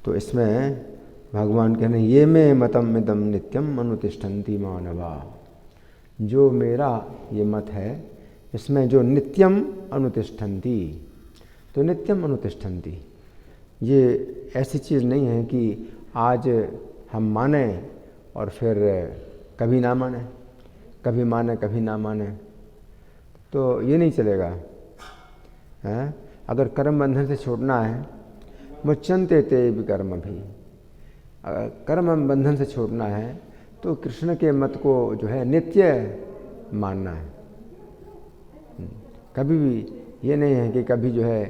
तो इसमें भगवान कहने ये में मतम इदम नित्यम अनुतिष्ठन्ति मानवा, जो मेरा ये मत है इसमें जो नित्यम अनुतिष्ठन्ति, तो नित्यम अनुतिष्ठन्ति ये ऐसी चीज़ नहीं है कि आज हम माने और फिर कभी ना माने, कभी माने कभी ना माने, तो ये नहीं चलेगा। हैं अगर कर्म बंधन से छूटना है, मुच्यन्ते ते विकर्म भी, अगर कर्म बंधन से छूटना है तो कृष्ण के मत को जो है नित्य मानना है। कभी भी ये नहीं है कि कभी जो है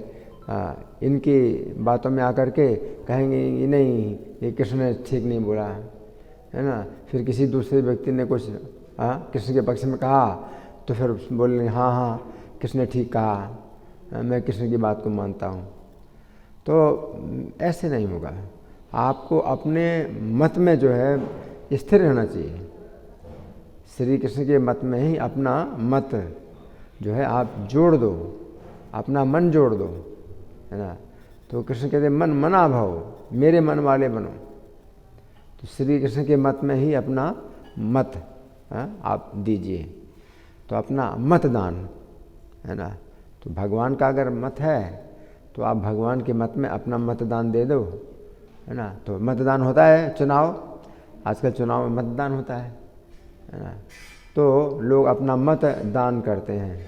इनकी बातों में आकर के कहेंगे ये नहीं, ये कृष्ण ने ठीक नहीं बोला, है ना। फिर किसी दूसरे व्यक्ति ने कुछ कृष्ण के पक्ष में कहा तो फिर बोलेंगे हाँ हाँ कृष्ण ने ठीक कहा, मैं कृष्ण की बात को मानता हूँ। तो ऐसे नहीं होगा। आपको अपने मत में जो है स्थिर रहना चाहिए। श्री कृष्ण के मत में ही अपना मत जो है आप जोड़ दो, अपना मन जोड़ दो, है ना। तो कृष्ण कहते मन मना भव, मेरे मन वाले बनो। तो श्री कृष्ण के मत में ही अपना मत आप दीजिए, तो अपना मतदान, है ना। तो भगवान का अगर मत है तो आप भगवान के मत में अपना मतदान दे दो, है ना। तो मतदान होता है, चुनाव, आजकल चुनाव में मतदान होता है ना। तो लोग अपना मत दान करते हैं,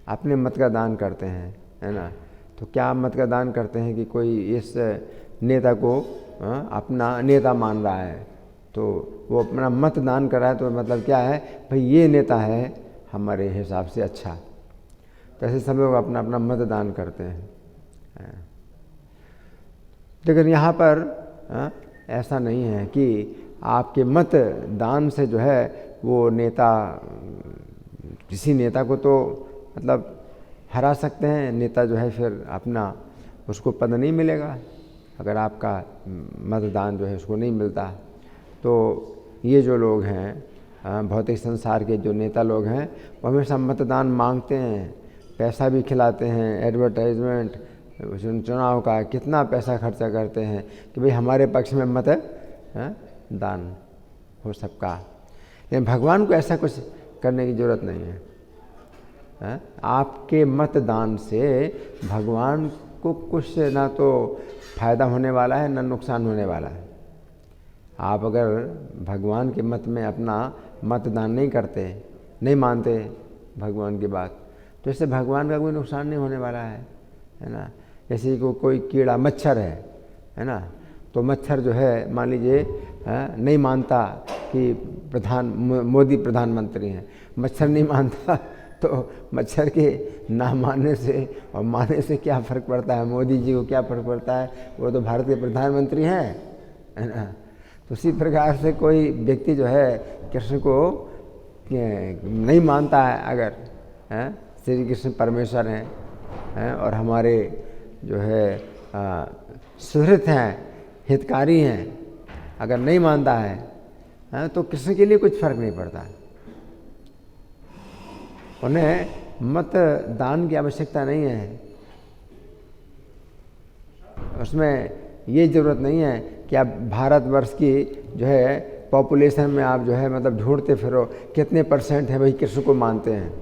अपने मत का दान करते हैं, है ना। तो क्या मत का दान करते हैं कि कोई इस नेता को अपना नेता मान रहा है, तो वो अपना मत दान कर रहा है, तो मतलब क्या है भाई ये नेता है हमारे हिसाब से अच्छा। तो ऐसे सब लोग अपना अपना मत दान करते हैं। लेकिन यहाँ पर ऐसा नहीं है कि आपके मत दान से जो है वो नेता, किसी नेता को तो मतलब हरा सकते हैं, नेता जो है फिर अपना उसको पद नहीं मिलेगा अगर आपका मतदान जो है उसको नहीं मिलता। तो ये जो लोग हैं भौतिक संसार के जो नेता लोग हैं वो हमेशा मतदान मांगते हैं, पैसा भी खिलाते हैं, एडवर्टाइजमेंट चुनाव का कितना पैसा खर्चा करते हैं कि भाई हमारे पक्ष में मत दान हो सबका। लेकिन भगवान को ऐसा कुछ करने की ज़रूरत नहीं है। आपके मतदान से भगवान को कुछ ना तो फायदा होने वाला है ना नुकसान होने वाला है। आप अगर भगवान के मत में अपना मतदान नहीं करते, नहीं मानते भगवान की बात, तो इससे भगवान का कोई नुकसान नहीं होने वाला है ना। जैसे को कोई कीड़ा मच्छर है ना, तो मच्छर जो है मान लीजिए नहीं मानता कि मोदी प्रधानमंत्री हैं, मच्छर नहीं मानता, तो मच्छर के ना मानने से और मानने से क्या फ़र्क पड़ता है, मोदी जी को क्या फ़र्क पड़ता है, वो तो भारत के प्रधानमंत्री हैं, है ना। तो उसी प्रकार से कोई व्यक्ति जो है कृष्ण को नहीं मानता है, अगर श्री कृष्ण परमेश्वर हैं और हमारे जो है सुहृत हैं, हितकारी हैं, अगर नहीं मानता है तो कृष्ण के लिए कुछ फर्क नहीं पड़ता। उन्हें मत दान की आवश्यकता नहीं है, उसमें ये ज़रूरत नहीं है कि आप भारतवर्ष की जो है पॉपुलेशन में आप जो है मतलब ढूंढते फिरो कितने % है भाई कृष्ण को मानते हैं।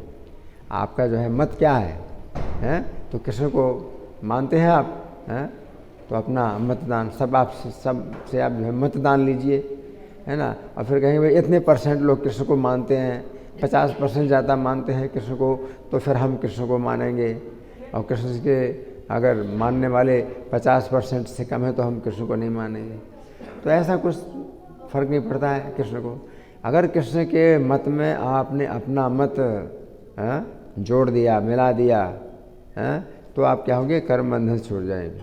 आपका जो है मत क्या है तो कृष्ण को मानते हैं आप, हैं तो अपना मतदान सबसे आप जो है मतदान लीजिए, है ना। और फिर कहेंगे भाई इतने % लोग कृष्ण को मानते हैं, 50% ज़्यादा मानते हैं कृष्ण को, तो फिर हम कृष्ण को मानेंगे। और कृष्ण के अगर मानने वाले 50% से कम है तो हम कृष्ण को नहीं मानेंगे। तो ऐसा कुछ फ़र्क नहीं पड़ता है कृष्ण को। अगर कृष्ण के मत में आपने अपना मत जोड़ दिया, मिला दिया, तो आप क्या होंगे, कर्म बंधन से छूट जाएंगे।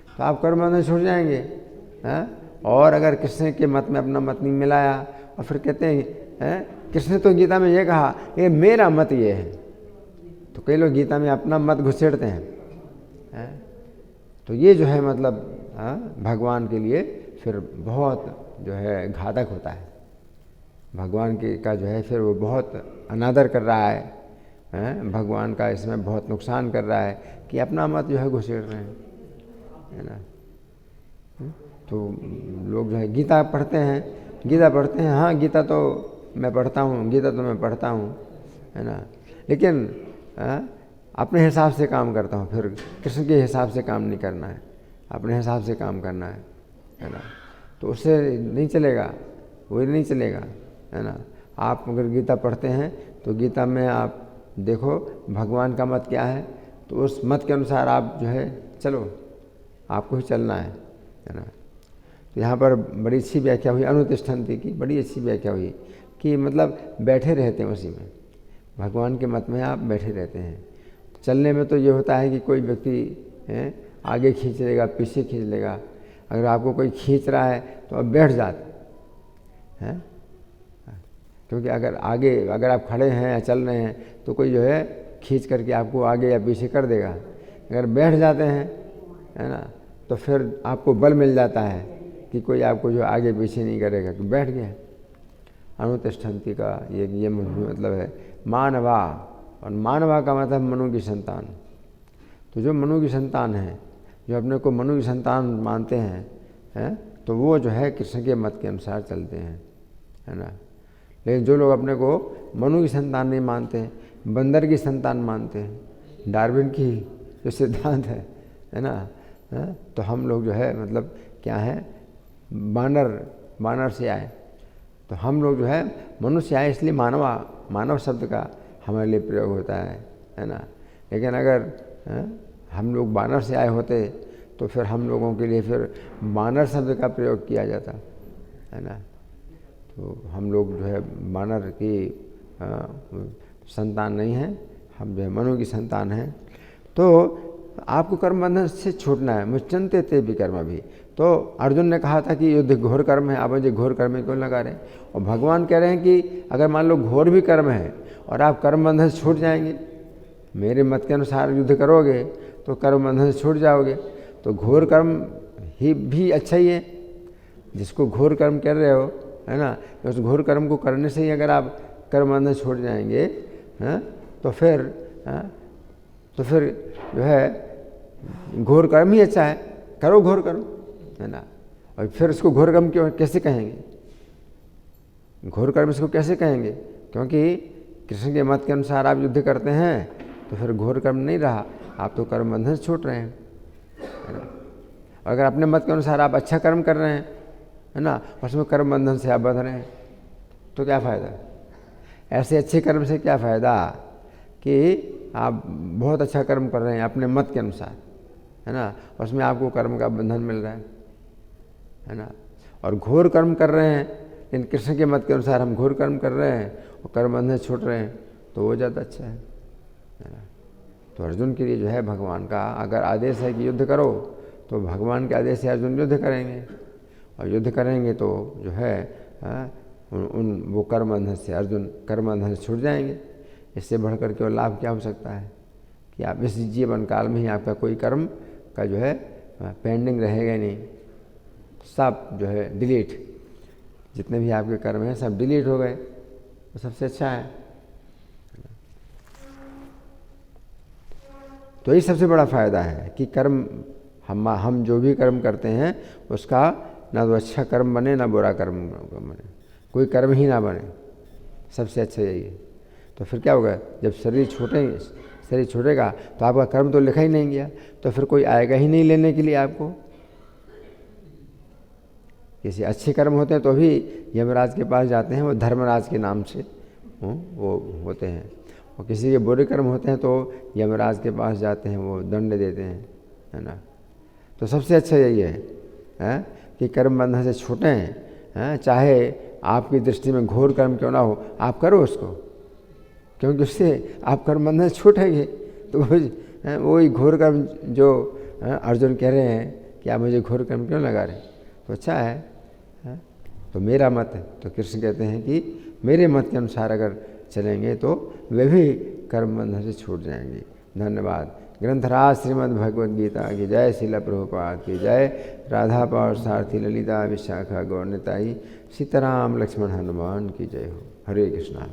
तो आप कर्म बंधन छूट जाएंगे। और अगर कृष्ण के मत में अपना मत नहीं मिलाया और फिर कहते हैं कृष्ण ने तो गीता में ये कहा ये मेरा मत ये है, तो कई लोग गीता में अपना मत घुसेड़ते हैं। तो ये जो है मतलब भगवान के लिए फिर बहुत जो है घातक होता है। भगवान के का जो है फिर वो बहुत अनादर कर रहा है, भगवान का इसमें बहुत नुकसान कर रहा है कि अपना मत जो है घुसेड़ रहे हैं, है ना। तो लोग जो है गीता पढ़ते हैं, हाँ गीता तो मैं पढ़ता हूँ, है ना, लेकिन अपने हिसाब से काम करता हूँ। फिर कृष्ण के हिसाब से काम नहीं करना है, अपने हिसाब से काम करना है ना, तो उससे नहीं चलेगा, वही नहीं चलेगा, है ना। आप अगर गीता पढ़ते हैं तो गीता में आप देखो भगवान का मत क्या है, तो उस मत के अनुसार आप जो है चलो, आपको ही चलना है ना। तो यहाँ पर बड़ी अच्छी व्याख्या हुई अनुतिष्ठन्ति की, बड़ी अच्छी व्याख्या हुई कि मतलब बैठे रहते हैं उसी में, भगवान के मत में आप बैठे रहते हैं। चलने में तो ये होता है कि कोई व्यक्ति आगे खींच लेगा, पीछे खींच लेगा। अगर आपको कोई खींच रहा है तो आप बैठ जाते हैं, क्योंकि अगर आप खड़े हैं या चल रहे हैं तो कोई जो है खींच करके आपको आगे या पीछे कर देगा। अगर बैठ जाते हैं, है ना, तो फिर आपको बल मिल जाता है कि कोई आपको जो आगे पीछे नहीं करेगा, तो बैठ गया। अनुतिष्ठन्ति का ये मतलब है मानवा, और मानवा का मतलब मनु की संतान। तो जो मनु की संतान है, जो अपने को मनु की संतान मानते हैं, तो वो जो है कृष्ण के मत के अनुसार चलते हैं, है ना। लेकिन जो लोग अपने को मनु की संतान नहीं मानते, बंदर की संतान मानते हैं, डार्विन की जो सिद्धांत है ना, तो हम लोग जो है मतलब क्या है, बानर से आए, तो हम लोग जो है मनुष्य आए, इसलिए मानव शब्द का हमारे लिए प्रयोग होता है ना। लेकिन अगर हम लोग बानर से आए होते तो फिर हम लोगों के लिए फिर बानर शब्द का प्रयोग किया जाता, है ना। तो हम लोग जो है बानर की संतान नहीं है, हम जो है मनु की संतान हैं। तो आपको कर्म बंधन से छूटना है, मुच्यन्ते ते विकर्म भी। तो अर्जुन ने कहा था कि युद्ध घोर कर्म है, आप मुझे घोर कर्म में क्यों लगा रहे हैं। और भगवान कह रहे हैं कि अगर मान लो घोर भी कर्म है और आप कर्म बंधन से छूट जाएंगे, मेरे मत के अनुसार युद्ध करोगे तो कर्म बंधन से छूट जाओगे। तो घोर कर्म ही भी अच्छा ही है, जिसको घोर कर्म कर रहे हो, है ना, तो उस घोर कर्म को करने से ही अगर आप कर्म बंधन से छूट जाएंगे, तो फिर जो है घोर कर्म ही अच्छा है, करो घोर कर्म, है ना। और फिर इसको घोर कर्म क्यों कैसे कहेंगे, घोर कर्म इसको कैसे कहेंगे, क्योंकि कृष्ण के मत के अनुसार आप युद्ध करते हैं तो फिर घोर कर्म नहीं रहा, आप तो कर्म बंधन से छूट रहे हैं, है ना। अगर अपने मत के अनुसार आप अच्छा कर्म कर रहे हैं, है ना, उसमें कर्म बंधन से आप बंध रहे हैं, तो क्या फ़ायदा। ऐसे अच्छे कर्म से क्या फ़ायदा कि आप बहुत अच्छा कर्म कर रहे हैं अपने मत के अनुसार, है ना, उसमें आपको कर्म का बंधन मिल रहा है ना। और घोर कर्म कर रहे हैं, इन कृष्ण के मत के अनुसार हम घोर कर्म कर रहे हैं और कर्म बंधन से छूट रहे हैं, तो वो ज़्यादा अच्छा है ना। तो अर्जुन के लिए जो है भगवान का अगर आदेश है कि युद्ध करो, तो भगवान के आदेश से अर्जुन युद्ध करेंगे, और युद्ध करेंगे तो जो है वो कर्म बंधन से अर्जुन कर्म बंधन से छूट जाएंगे। इससे बढ़कर के और लाभ क्या हो सकता है कि आप इस जीवन काल में ही आपका कोई कर्म का जो है पेंडिंग रहेगा नहीं, सब जो है डिलीट, जितने भी आपके कर्म हैं सब डिलीट हो गए, तो सबसे अच्छा है। तो ये सबसे बड़ा फ़ायदा है कि कर्म हम जो भी कर्म करते हैं उसका ना तो अच्छा कर्म बने ना बुरा कर्म बने, कोई कर्म ही ना बने, सबसे अच्छा यही है। तो फिर क्या होगा, जब शरीर छूटेगा तो आपका कर्म तो लिखा ही नहीं गया, तो फिर कोई आएगा ही नहीं लेने के लिए आपको। किसी अच्छे कर्म होते हैं तो भी यमराज के पास जाते हैं, वो धर्मराज के नाम से वो होते हैं, और किसी के बुरे कर्म होते हैं तो यमराज के पास जाते हैं, वो दंड देते हैं, है ना। तो सबसे अच्छा यही है कि कर्म बंधन से छूटें, चाहे आपकी दृष्टि में घोर कर्म क्यों ना हो, आप करो उसको, क्योंकि उससे आप कर्म बंधन से छूटेंगे। तो वही घोर कर्म जो अर्जुन कह रहे हैं कि आप मुझे घोर कर्म क्यों लगा रहे हैं, तो अच्छा है। तो मेरा मत है, तो कृष्ण कहते हैं कि मेरे मत के अनुसार अगर चलेंगे तो वे भी कर्म बंधन से छूट जाएंगे। धन्यवाद। ग्रंथराज श्रीमद् भगवद गीता की जय, श्रील प्रभुपाद की जय, राधा पार्थसारथी ललिता विशाखा गौर निताई, सीताराम लक्ष्मण हनुमान की जय हो। हरे कृष्णा।